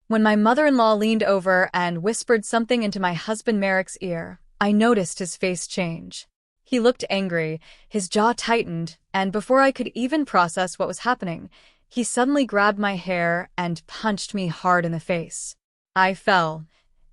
When my mother-in-law leaned over and whispered something into my husband Merrick's ear, I noticed his face change. He looked angry, his jaw tightened, and before I could even process what was happening, he suddenly grabbed my hair and punched me hard in the face. I fell,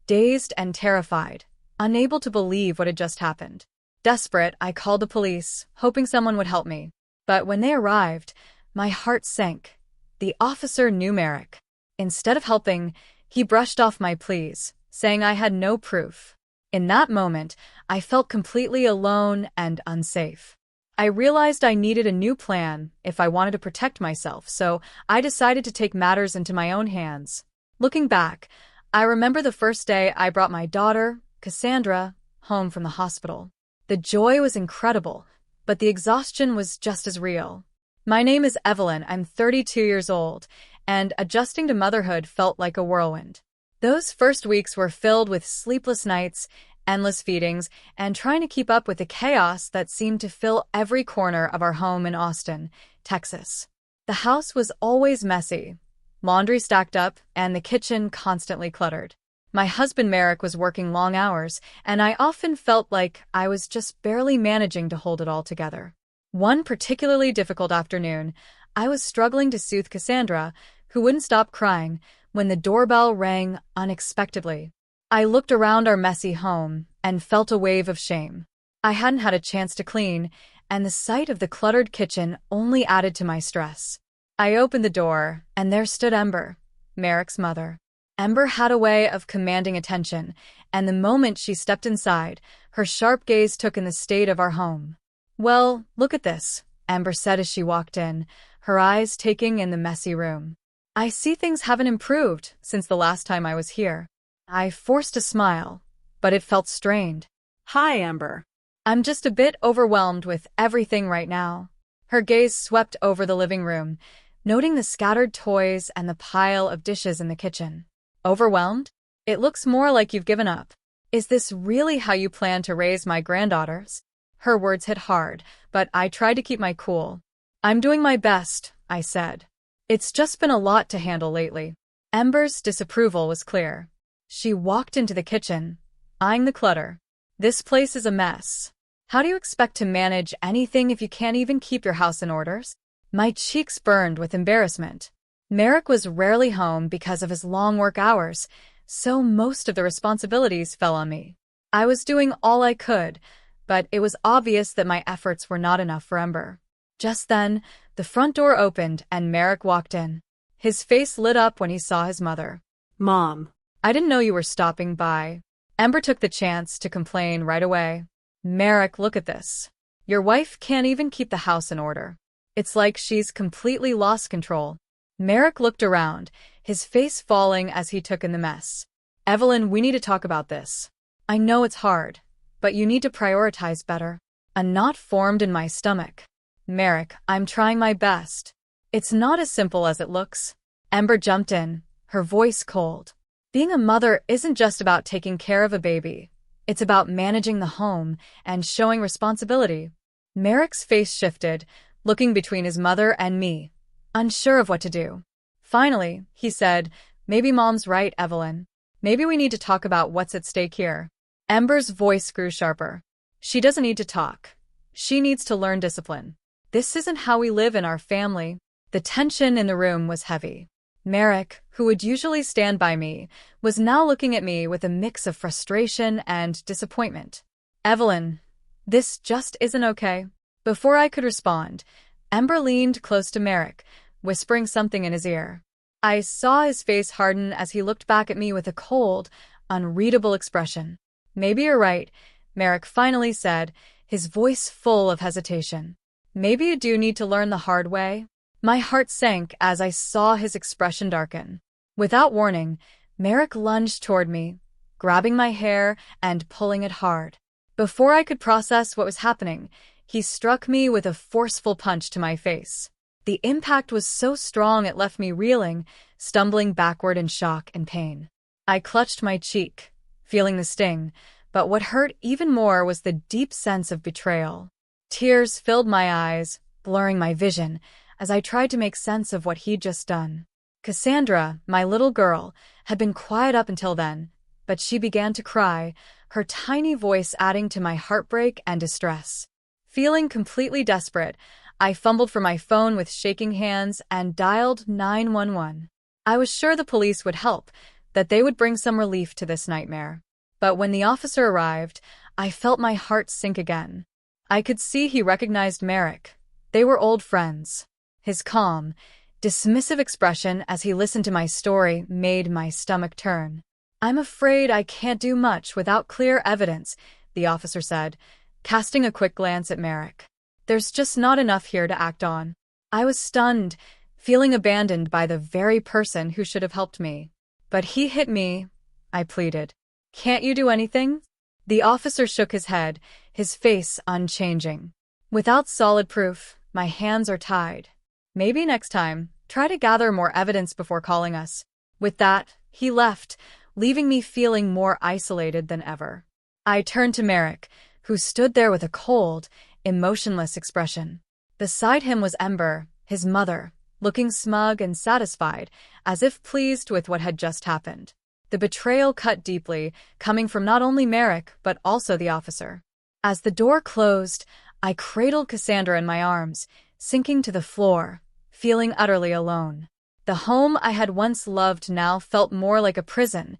dazed and terrified, unable to believe what had just happened. Desperate, I called the police, hoping someone would help me. But when they arrived, my heart sank. The officer knew Merrick. Instead of helping, he brushed off my pleas, saying I had no proof. In that moment, I felt completely alone and unsafe. I realized I needed a new plan if I wanted to protect myself, so I decided to take matters into my own hands. Looking back, I remember the first day I brought my daughter, Cassandra, home from the hospital. The joy was incredible, but the exhaustion was just as real. My name is Evelyn, I'm 32 years old, and adjusting to motherhood felt like a whirlwind. Those first weeks were filled with sleepless nights, endless feedings, and trying to keep up with the chaos that seemed to fill every corner of our home in Austin, Texas. The house was always messy, laundry stacked up, and the kitchen constantly cluttered. My husband Merrick was working long hours, and I often felt like I was just barely managing to hold it all together. One particularly difficult afternoon, I was struggling to soothe Cassandra, who wouldn't stop crying, when the doorbell rang unexpectedly. I looked around our messy home and felt a wave of shame. I hadn't had a chance to clean, and the sight of the cluttered kitchen only added to my stress. I opened the door, and there stood Ember, Merrick's mother. Ember had a way of commanding attention, and the moment she stepped inside, her sharp gaze took in the state of our home. "Well, look at this," Ember said as she walked in, her eyes taking in the messy room. "I see things haven't improved since the last time I was here." I forced a smile, but it felt strained. Hi, Amber. "I'm just a bit overwhelmed with everything right now." Her gaze swept over the living room, noting the scattered toys and the pile of dishes in the kitchen. "Overwhelmed? It looks more like you've given up. Is this really how you plan to raise my granddaughters?" Her words hit hard, but I tried to keep my cool. "I'm doing my best," I said. "It's just been a lot to handle lately." Ember's disapproval was clear. She walked into the kitchen, eyeing the clutter. "This place is a mess. How do you expect to manage anything if you can't even keep your house in order?" My cheeks burned with embarrassment. Merrick was rarely home because of his long work hours, so most of the responsibilities fell on me. I was doing all I could, but it was obvious that my efforts were not enough for Ember. Just then, the front door opened and Merrick walked in. His face lit up when he saw his mother. Mom. "I didn't know you were stopping by." Ember took the chance to complain right away. "Merrick, look at this. Your wife can't even keep the house in order. It's like she's completely lost control." Merrick looked around, his face falling as he took in the mess. "Evelyn, we need to talk about this. I know it's hard, but you need to prioritize better." A knot formed in my stomach. "Merrick, I'm trying my best. It's not as simple as it looks." Ember jumped in, her voice cold. "Being a mother isn't just about taking care of a baby. It's about managing the home and showing responsibility." Merrick's face shifted, looking between his mother and me, unsure of what to do. Finally, he said, "Maybe Mom's right, Evelyn. Maybe we need to talk about what's at stake here." Ember's voice grew sharper. "She doesn't need to talk. She needs to learn discipline. This isn't how we live in our family." The tension in the room was heavy. Merrick, who would usually stand by me, was now looking at me with a mix of frustration and disappointment. "Evelyn, this just isn't okay." Before I could respond, Ember leaned close to Merrick, whispering something in his ear. I saw his face harden as he looked back at me with a cold, unreadable expression. "Maybe you're right," Merrick finally said, his voice full of hesitation. "Maybe you do need to learn the hard way." My heart sank as I saw his expression darken. Without warning, Merrick lunged toward me, grabbing my hair and pulling it hard. Before I could process what was happening, he struck me with a forceful punch to my face. The impact was so strong it left me reeling, stumbling backward in shock and pain. I clutched my cheek, feeling the sting, but what hurt even more was the deep sense of betrayal. Tears filled my eyes, blurring my vision, as I tried to make sense of what he'd just done. Cassandra, my little girl, had been quiet up until then, but she began to cry, her tiny voice adding to my heartbreak and distress. Feeling completely desperate, I fumbled for my phone with shaking hands and dialed 911. I was sure the police would help, that they would bring some relief to this nightmare. But when the officer arrived, I felt my heart sink again. I could see he recognized Merrick. They were old friends. His calm, dismissive expression as he listened to my story made my stomach turn. "I'm afraid I can't do much without clear evidence," the officer said, casting a quick glance at Merrick. "There's just not enough here to act on." I was stunned, feeling abandoned by the very person who should have helped me. "But he hit me," I pleaded. "Can't you do anything?" The officer shook his head, his face unchanging. "Without solid proof, my hands are tied. Maybe next time, try to gather more evidence before calling us." With that, he left, leaving me feeling more isolated than ever. I turned to Merrick, who stood there with a cold, emotionless expression. Beside him was Ember, his mother, looking smug and satisfied, as if pleased with what had just happened. The betrayal cut deeply, coming from not only Merrick, but also the officer. As the door closed, I cradled Cassandra in my arms, sinking to the floor, feeling utterly alone. The home I had once loved now felt more like a prison,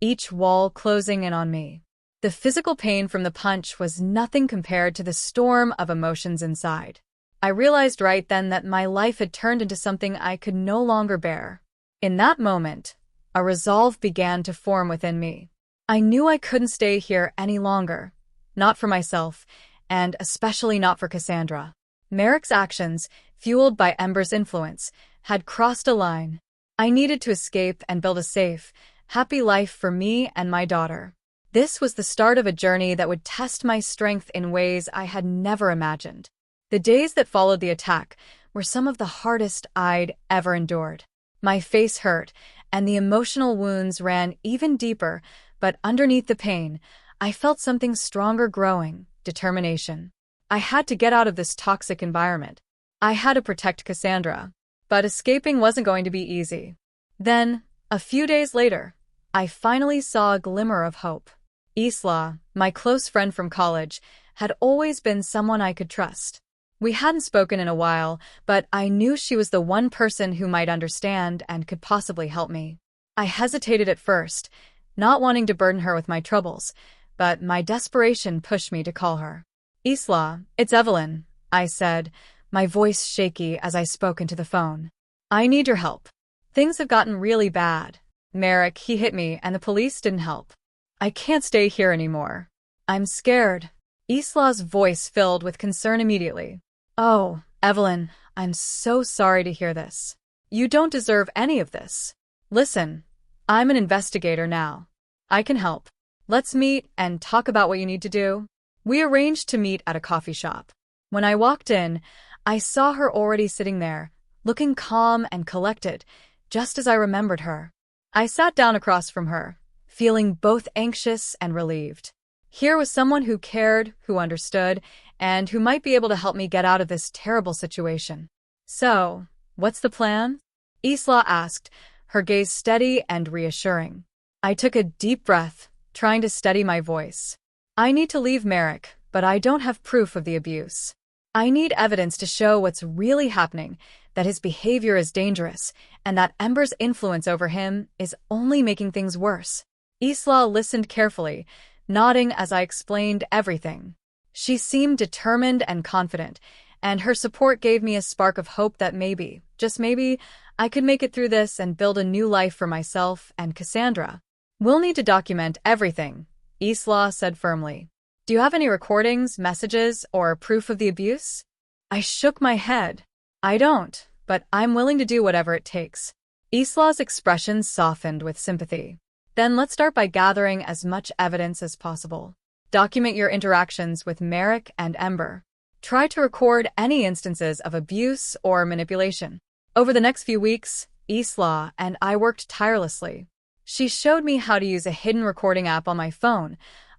each wall closing in on me. The physical pain from the punch was nothing compared to the storm of emotions inside. I realized right then that my life had turned into something I could no longer bear. In that moment, a resolve began to form within me. I knew I couldn't stay here any longer, not for myself, and especially not for Cassandra. Merrick's actions, fueled by Ember's influence, had crossed a line. I needed to escape and build a safe, happy life for me and my daughter. This was the start of a journey that would test my strength in ways I had never imagined. The days that followed the attack were some of the hardest I'd ever endured. My face hurt, and the emotional wounds ran even deeper, but underneath the pain, I felt something stronger growing: determination. I had to get out of this toxic environment. I had to protect Cassandra. But escaping wasn't going to be easy. Then, a few days later, I finally saw a glimmer of hope. Isla, my close friend from college, had always been someone I could trust. We hadn't spoken in a while, but I knew she was the one person who might understand and could possibly help me. I hesitated at first, not wanting to burden her with my troubles, but my desperation pushed me to call her. "Isla, it's Evelyn," I said, my voice shaky as I spoke into the phone. "I need your help. Things have gotten really bad. Merrick, he hit me, and the police didn't help. I can't stay here anymore. I'm scared." Isla's voice filled with concern immediately. "Oh, Evelyn, I'm so sorry to hear this. You don't deserve any of this. Listen, I'm an investigator now. I can help. Let's meet and talk about what you need to do." We arranged to meet at a coffee shop. When I walked in, I saw her already sitting there, looking calm and collected, just as I remembered her. I sat down across from her, feeling both anxious and relieved. Here was someone who cared, who understood, and who might be able to help me get out of this terrible situation. "So, what's the plan?" Isla asked, her gaze steady and reassuring. I took a deep breath, trying to steady my voice. "I need to leave Merrick, but I don't have proof of the abuse. I need evidence to show what's really happening, that his behavior is dangerous, and that Ember's influence over him is only making things worse." Isla listened carefully, nodding as I explained everything. She seemed determined and confident, and her support gave me a spark of hope that maybe, just maybe, I could make it through this and build a new life for myself and Cassandra. "We'll need to document everything," Isla said firmly. "Do you have any recordings, messages, or proof of the abuse?" I shook my head. "I don't, but I'm willing to do whatever it takes." Isla's expression softened with sympathy. "Then let's start by gathering as much evidence as possible. Document your interactions with Merrick and Ember. Try to record any instances of abuse or manipulation." Over the next few weeks, Isla and I worked tirelessly. She showed me how to use a hidden recording app on my phone,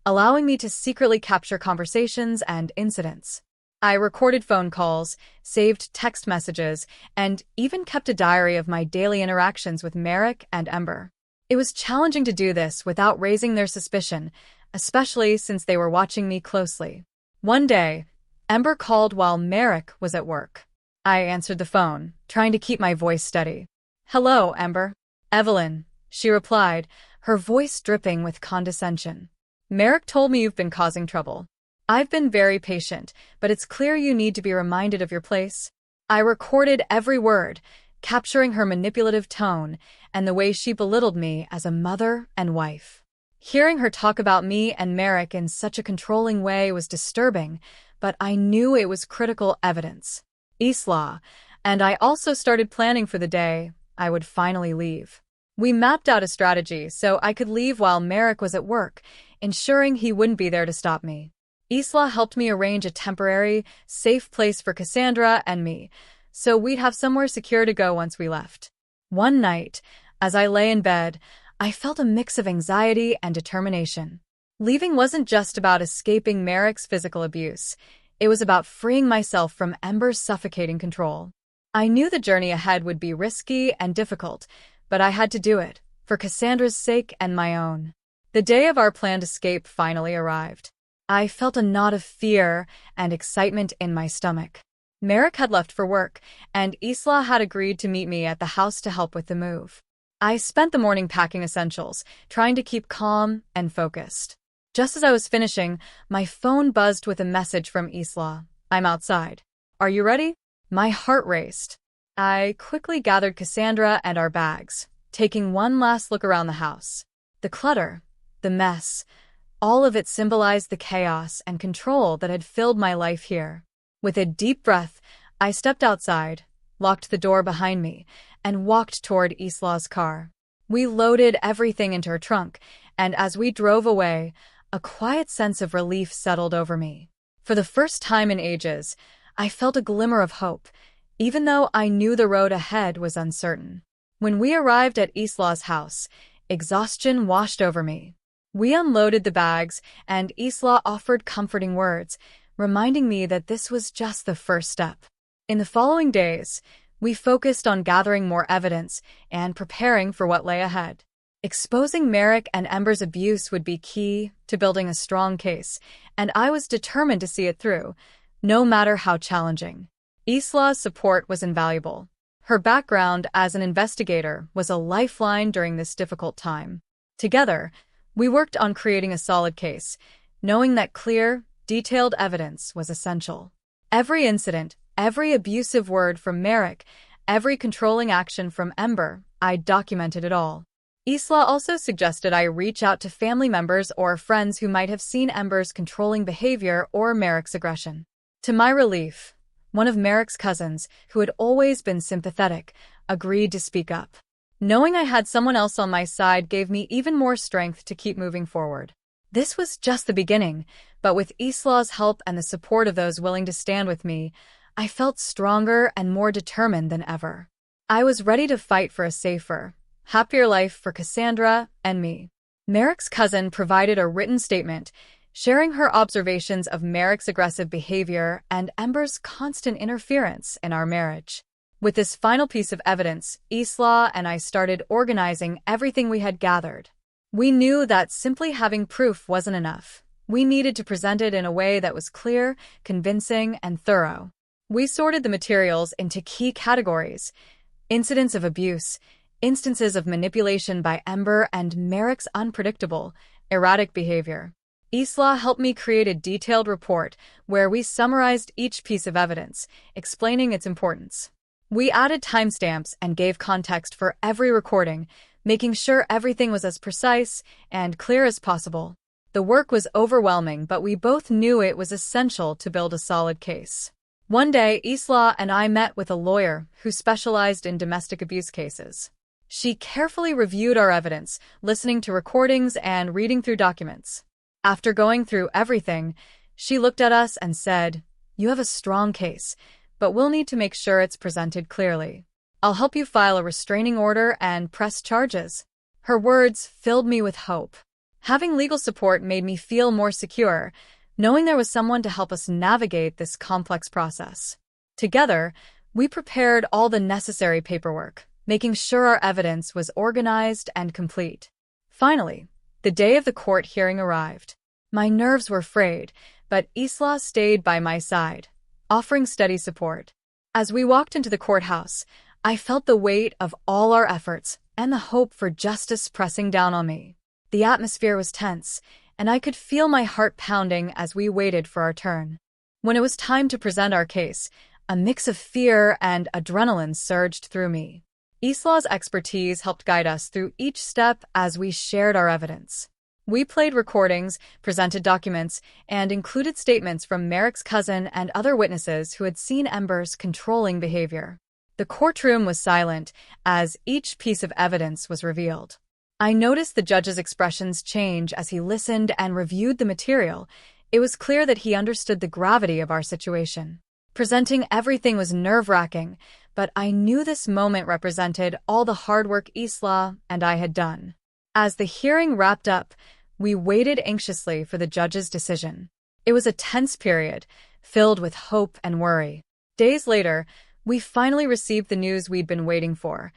allowing me to secretly capture conversations and incidents. I recorded phone calls, saved text messages, and even kept a diary of my daily interactions with Merrick and Ember. It was challenging to do this without raising their suspicion, especially since they were watching me closely. One day, Ember called while Merrick was at work. I answered the phone, trying to keep my voice steady. "Hello, Ember." "Evelyn," she replied, her voice dripping with condescension. "Merrick told me you've been causing trouble. I've been very patient, but it's clear you need to be reminded of your place." I recorded every word, capturing her manipulative tone and the way she belittled me as a mother and wife. Hearing her talk about me and Merrick in such a controlling way was disturbing, but I knew it was critical evidence. Isla, and I also started planning for the day I would finally leave. We mapped out a strategy so I could leave while Merrick was at work, ensuring he wouldn't be there to stop me. Isla helped me arrange a temporary, safe place for Cassandra and me, so we'd have somewhere secure to go once we left. One night, as I lay in bed, I felt a mix of anxiety and determination. Leaving wasn't just about escaping Merrick's physical abuse. It was about freeing myself from Ember's suffocating control. I knew the journey ahead would be risky and difficult, but I had to do it, for Cassandra's sake and my own. The day of our planned escape finally arrived. I felt a knot of fear and excitement in my stomach. Merrick had left for work, and Isla had agreed to meet me at the house to help with the move. I spent the morning packing essentials, trying to keep calm and focused. Just as I was finishing, my phone buzzed with a message from Isla. "I'm outside. Are you ready?" My heart raced. I quickly gathered Cassandra and our bags, taking one last look around the house. The clutter, the mess, all of it symbolized the chaos and control that had filled my life here. With a deep breath, I stepped outside, locked the door behind me, and walked toward Isla's car. We loaded everything into her trunk, and as we drove away, a quiet sense of relief settled over me. For the first time in ages, I felt a glimmer of hope, even though I knew the road ahead was uncertain. When we arrived at Isla's house, exhaustion washed over me. We unloaded the bags, and Isla offered comforting words, reminding me that this was just the first step. In the following days, we focused on gathering more evidence and preparing for what lay ahead. Exposing Merrick and Ember's abuse would be key to building a strong case, and I was determined to see it through, no matter how challenging. Isla's support was invaluable. Her background as an investigator was a lifeline during this difficult time. Together, we worked on creating a solid case, knowing that clear, detailed evidence was essential. Every incident, every abusive word from Merrick, every controlling action from Ember, I documented it all. Isla also suggested I reach out to family members or friends who might have seen Ember's controlling behavior or Merrick's aggression. To my relief, one of Merrick's cousins, who had always been sympathetic, agreed to speak up. Knowing I had someone else on my side gave me even more strength to keep moving forward. This was just the beginning, but with Isla's help and the support of those willing to stand with me, I felt stronger and more determined than ever. I was ready to fight for a safer, happier life for Cassandra and me. Merrick's cousin provided a written statement, sharing her observations of Merrick's aggressive behavior and Ember's constant interference in our marriage. With this final piece of evidence, Isla and I started organizing everything we had gathered. We knew that simply having proof wasn't enough. We needed to present it in a way that was clear, convincing, and thorough. We sorted the materials into key categories: incidents of abuse, instances of manipulation by Ember, and Merrick's unpredictable, erratic behavior. Isla helped me create a detailed report where we summarized each piece of evidence, explaining its importance. We added timestamps and gave context for every recording, making sure everything was as precise and clear as possible. The work was overwhelming, but we both knew it was essential to build a solid case. One day, Isla and I met with a lawyer who specialized in domestic abuse cases. She carefully reviewed our evidence, listening to recordings and reading through documents. After going through everything, she looked at us and said, "You have a strong case, but we'll need to make sure it's presented clearly. I'll help you file a restraining order and press charges." Her words filled me with hope. Having legal support made me feel more secure, knowing there was someone to help us navigate this complex process. Together, we prepared all the necessary paperwork, making sure our evidence was organized and complete. Finally, the day of the court hearing arrived. My nerves were frayed, but Isla stayed by my side, offering steady support. As we walked into the courthouse, I felt the weight of all our efforts and the hope for justice pressing down on me. The atmosphere was tense, and I could feel my heart pounding as we waited for our turn. When it was time to present our case, a mix of fear and adrenaline surged through me. Isla's expertise helped guide us through each step as we shared our evidence. We played recordings, presented documents, and included statements from Merrick's cousin and other witnesses who had seen Ember's controlling behavior. The courtroom was silent as each piece of evidence was revealed. I noticed the judge's expressions change as he listened and reviewed the material. It was clear that he understood the gravity of our situation. Presenting everything was nerve-wracking, but I knew this moment represented all the hard work Isla and I had done. As the hearing wrapped up, we waited anxiously for the judge's decision. It was a tense period, filled with hope and worry. Days later, we finally received the news we'd been waiting for.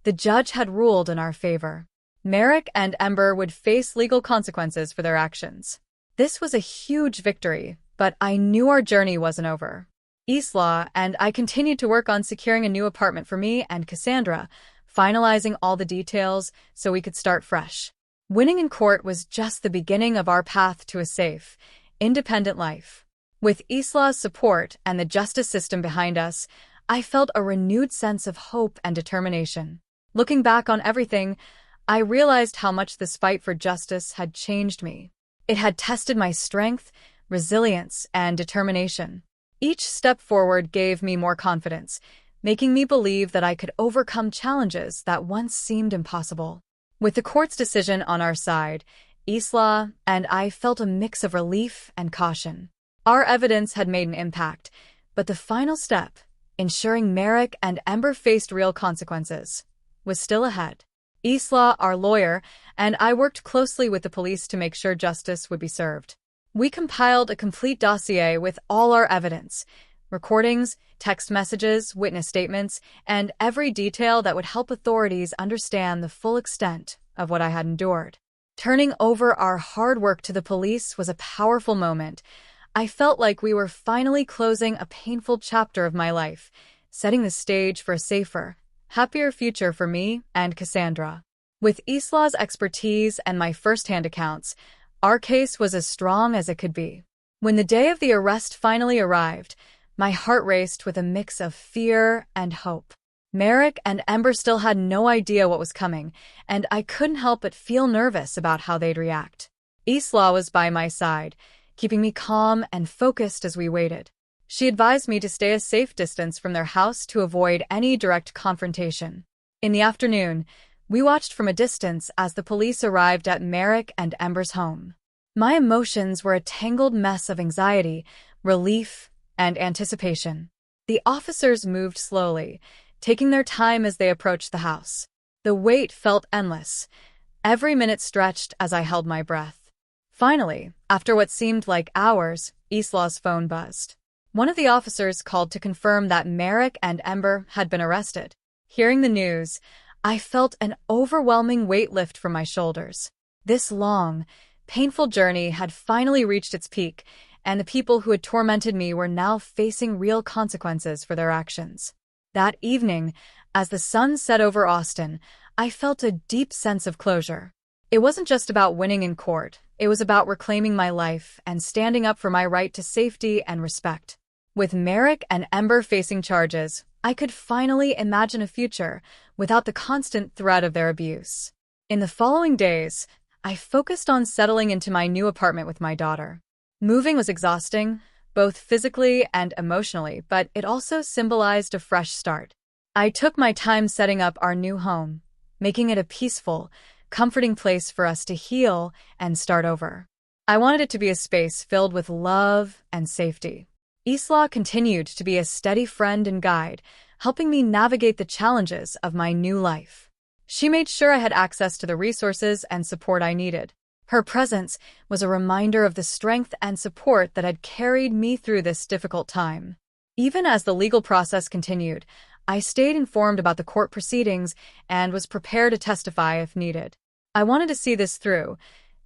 The judge had ruled in our favor. Merrick and Ember would face legal consequences for their actions. This was a huge victory, but I knew our journey wasn't over. Isla and I continued to work on securing a new apartment for me and Cassandra, finalizing all the details so we could start fresh. Winning in court was just the beginning of our path to a safe, independent life. With Isla's support and the justice system behind us, I felt a renewed sense of hope and determination. Looking back on everything, I realized how much this fight for justice had changed me. It had tested my strength, resilience, and determination. Each step forward gave me more confidence, making me believe that I could overcome challenges that once seemed impossible. With the court's decision on our side, Isla and I felt a mix of relief and caution. Our evidence had made an impact, but the final step, ensuring Merrick and Ember faced real consequences, was still ahead. Isla, our lawyer, and I worked closely with the police to make sure justice would be served. We compiled a complete dossier with all our evidence, recordings, text messages, witness statements, and every detail that would help authorities understand the full extent of what I had endured. Turning over our hard work to the police was a powerful moment. I felt like we were finally closing a painful chapter of my life, setting the stage for a safer, happier future for me and Cassandra. With Isla's expertise and my first-hand accounts, our case was as strong as it could be. When the day of the arrest finally arrived, my heart raced with a mix of fear and hope. Merrick and Ember still had no idea what was coming, and I couldn't help but feel nervous about how they'd react. Isla was by my side, keeping me calm and focused as we waited. She advised me to stay a safe distance from their house to avoid any direct confrontation. In the afternoon, we watched from a distance as the police arrived at Merrick and Ember's home. My emotions were a tangled mess of anxiety, relief, and anticipation. The officers moved slowly, taking their time as they approached the house. The wait felt endless. Every minute stretched as I held my breath. Finally, after what seemed like hours, Isla's phone buzzed. One of the officers called to confirm that Merrick and Ember had been arrested. Hearing the news, I felt an overwhelming weight lift from my shoulders. This long, painful journey had finally reached its peak, and the people who had tormented me were now facing real consequences for their actions. That evening, as the sun set over Austin, I felt a deep sense of closure. It wasn't just about winning in court, it was about reclaiming my life and standing up for my right to safety and respect. With Merrick and Ember facing charges, I could finally imagine a future without the constant threat of their abuse. In the following days, I focused on settling into my new apartment with my daughter. Moving was exhausting, both physically and emotionally, but it also symbolized a fresh start. I took my time setting up our new home, making it a peaceful, comforting place for us to heal and start over. I wanted it to be a space filled with love and safety. Isla continued to be a steady friend and guide, helping me navigate the challenges of my new life. She made sure I had access to the resources and support I needed. Her presence was a reminder of the strength and support that had carried me through this difficult time. Even as the legal process continued, I stayed informed about the court proceedings and was prepared to testify if needed. I wanted to see this through,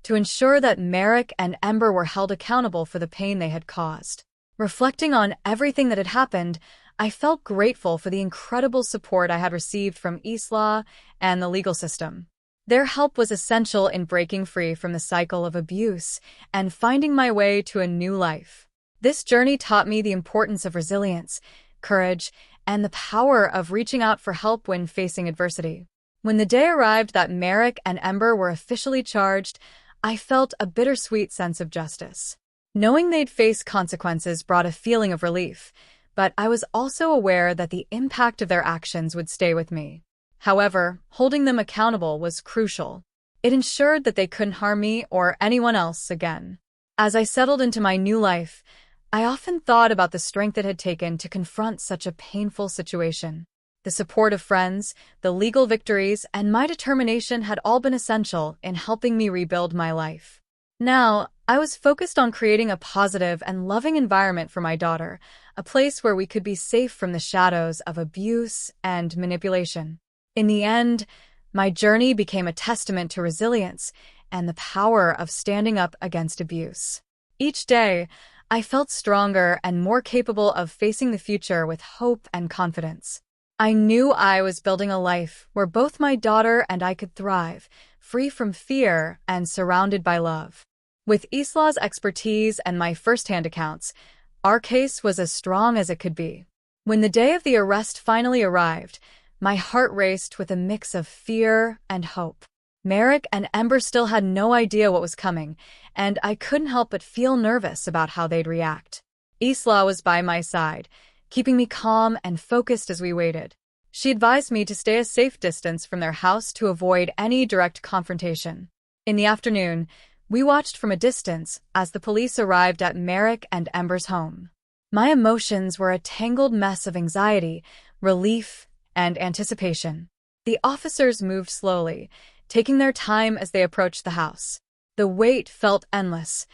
to ensure that Merrick and Ember were held accountable for the pain they had caused. Reflecting on everything that had happened, I felt grateful for the incredible support I had received from Isla and the legal system. Their help was essential in breaking free from the cycle of abuse and finding my way to a new life. This journey taught me the importance of resilience, courage, and the power of reaching out for help when facing adversity. When the day arrived that Merrick and Ember were officially charged, I felt a bittersweet sense of justice. Knowing they'd face consequences brought a feeling of relief, but I was also aware that the impact of their actions would stay with me. However, holding them accountable was crucial. It ensured that they couldn't harm me or anyone else again. As I settled into my new life, I often thought about the strength it had taken to confront such a painful situation. The support of friends, the legal victories, and my determination had all been essential in helping me rebuild my life. Now, I was focused on creating a positive and loving environment for my daughter, a place where we could be safe from the shadows of abuse and manipulation. In the end, my journey became a testament to resilience and the power of standing up against abuse. Each day, I felt stronger and more capable of facing the future with hope and confidence. I knew I was building a life where both my daughter and I could thrive, free from fear and surrounded by love. With Isla's expertise and my first-hand accounts, our case was as strong as it could be. When the day of the arrest finally arrived, my heart raced with a mix of fear and hope. Merrick and Ember still had no idea what was coming, and I couldn't help but feel nervous about how they'd react. Isla was by my side, keeping me calm and focused as we waited. She advised me to stay a safe distance from their house to avoid any direct confrontation. In the afternoon, we watched from a distance as the police arrived at Merrick and Ember's home. My emotions were a tangled mess of anxiety, relief, and anticipation. The officers moved slowly, taking their time as they approached the house. The wait felt endless.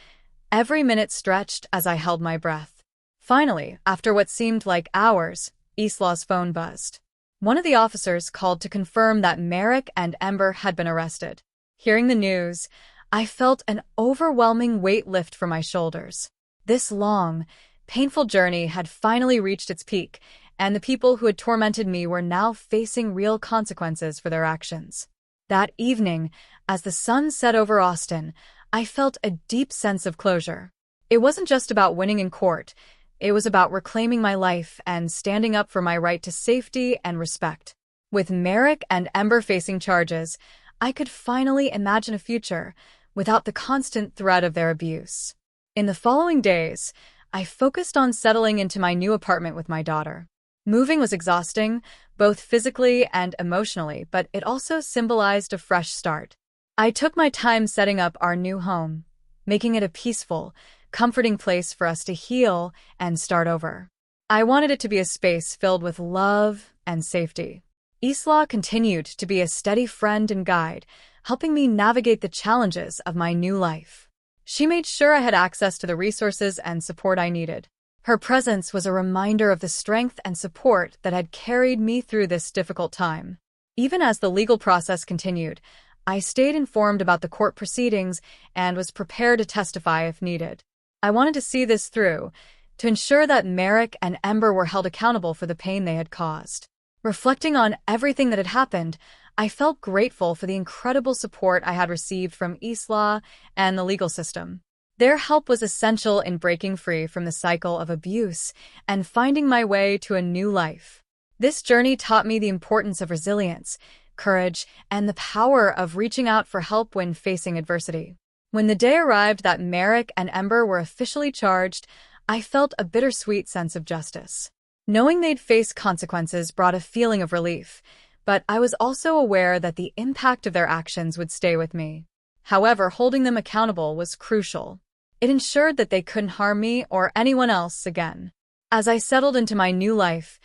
Every minute stretched as I held my breath. Finally, after what seemed like hours, Isla's phone buzzed. One of the officers called to confirm that Merrick and Ember had been arrested. Hearing the news, I felt an overwhelming weight lift from my shoulders. This long, painful journey had finally reached its peak, and the people who had tormented me were now facing real consequences for their actions. That evening, as the sun set over Austin, I felt a deep sense of closure. It wasn't just about winning in court. It was about reclaiming my life and standing up for my right to safety and respect. With Merrick and Ember facing charges, I could finally imagine a future without the constant threat of their abuse. In the following days, I focused on settling into my new apartment with my daughter. Moving was exhausting, both physically and emotionally, but it also symbolized a fresh start. I took my time setting up our new home, making it a peaceful, comforting place for us to heal and start over. I wanted it to be a space filled with love and safety. Isla continued to be a steady friend and guide, helping me navigate the challenges of my new life. She made sure I had access to the resources and support I needed. Her presence was a reminder of the strength and support that had carried me through this difficult time. Even as the legal process continued, I stayed informed about the court proceedings and was prepared to testify if needed. I wanted to see this through, to ensure that Merrick and Ember were held accountable for the pain they had caused. Reflecting on everything that had happened, I felt grateful for the incredible support I had received from Isla and the legal system. Their help was essential in breaking free from the cycle of abuse and finding my way to a new life. This journey taught me the importance of resilience, courage, and the power of reaching out for help when facing adversity. When the day arrived that Merrick and Ember were officially charged, I felt a bittersweet sense of justice. Knowing they'd face consequences brought a feeling of relief, but I was also aware that the impact of their actions would stay with me. However, holding them accountable was crucial. It ensured that they couldn't harm me or anyone else again. As I settled into my new life,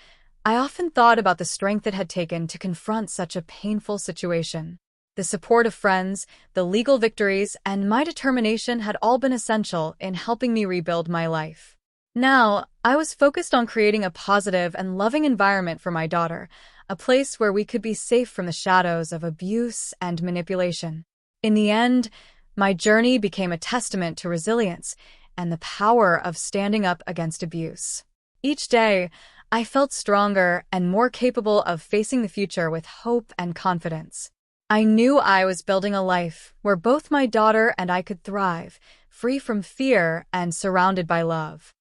I often thought about the strength it had taken to confront such a painful situation. The support of friends, the legal victories, and my determination had all been essential in helping me rebuild my life. Now, I was focused on creating a positive and loving environment for my daughter, a place where we could be safe from the shadows of abuse and manipulation. In the end, my journey became a testament to resilience and the power of standing up against abuse. Each day, I felt stronger and more capable of facing the future with hope and confidence. I knew I was building a life where both my daughter and I could thrive, free from fear and surrounded by love.